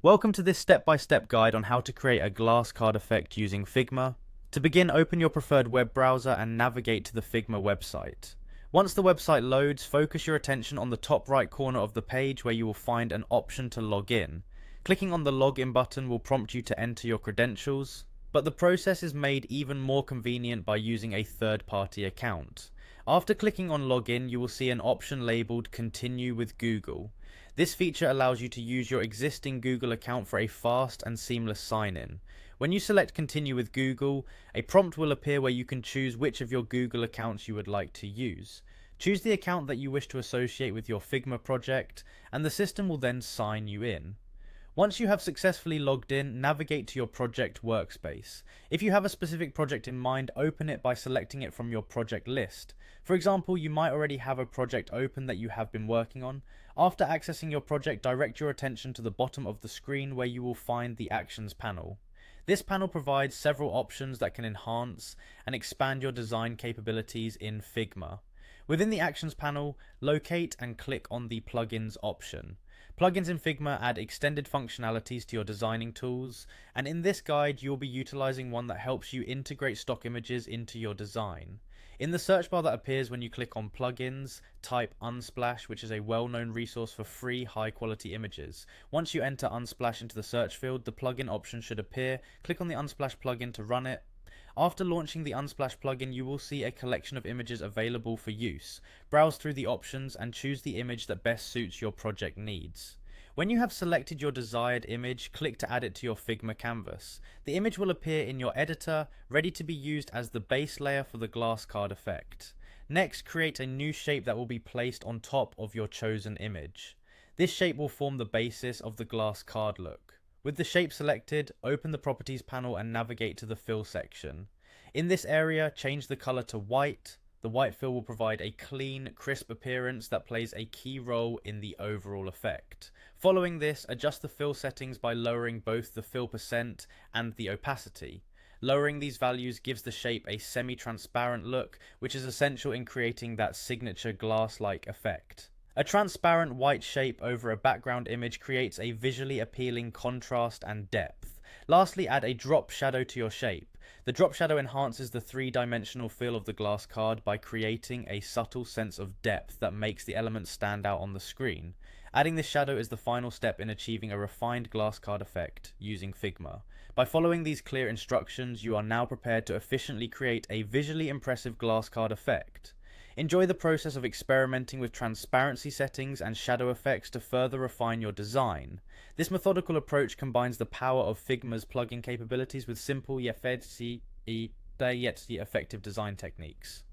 Welcome to this step-by-step guide on how to create a glass card effect using Figma. To begin, open your preferred web browser and navigate to the Figma website. Once the website loads, focus your attention on the top right corner of the page where you will find an option to log in. Clicking on the login button will prompt you to enter your credentials, but the process is made even more convenient by using a third-party account. After clicking on login, you will see an option labeled Continue with Google. This feature allows you to use your existing Google account for a fast and seamless sign-in. When you select Continue with Google, a prompt will appear where you can choose which of your Google accounts you would like to use. Choose the account that you wish to associate with your Figma project, and the system will then sign you in. Once you have successfully logged in, navigate to your project workspace. If you have a specific project in mind, open it by selecting it from your project list. For example, you might already have a project open that you have been working on. After accessing your project, direct your attention to the bottom of the screen where you will find the Actions panel. This panel provides several options that can enhance and expand your design capabilities in Figma. Within the Actions panel, locate and click on the Plugins option. Plugins in Figma add extended functionalities to your designing tools, and in this guide you will be utilizing one that helps you integrate stock images into your design. In the search bar that appears when you click on Plugins, type Unsplash, which is a well-known resource for free, high-quality images. Once you enter Unsplash into the search field, the plugin option should appear. Click on the Unsplash plugin to run it. After launching the Unsplash plugin, you will see a collection of images available for use. Browse through the options and choose the image that best suits your project needs. When you have selected your desired image, click to add it to your Figma canvas. The image will appear in your editor, ready to be used as the base layer for the glass card effect. Next, create a new shape that will be placed on top of your chosen image. This shape will form the basis of the glass card look. With the shape selected, open the Properties panel and navigate to the Fill section. In this area, change the color to white. The white fill will provide a clean, crisp appearance that plays a key role in the overall effect. Following this, adjust the fill settings by lowering both the fill percent and the opacity. Lowering these values gives the shape a semi-transparent look, which is essential in creating that signature glass-like effect. A transparent white shape over a background image creates a visually appealing contrast and depth. Lastly, add a drop shadow to your shape. The drop shadow enhances the three-dimensional feel of the glass card by creating a subtle sense of depth that makes the elements stand out on the screen. Adding this shadow is the final step in achieving a refined glass card effect using Figma. By following these clear instructions, you are now prepared to efficiently create a visually impressive glass card effect. Enjoy the process of experimenting with transparency settings and shadow effects to further refine your design. This methodical approach combines the power of Figma's plugin capabilities with simple yet effective design techniques.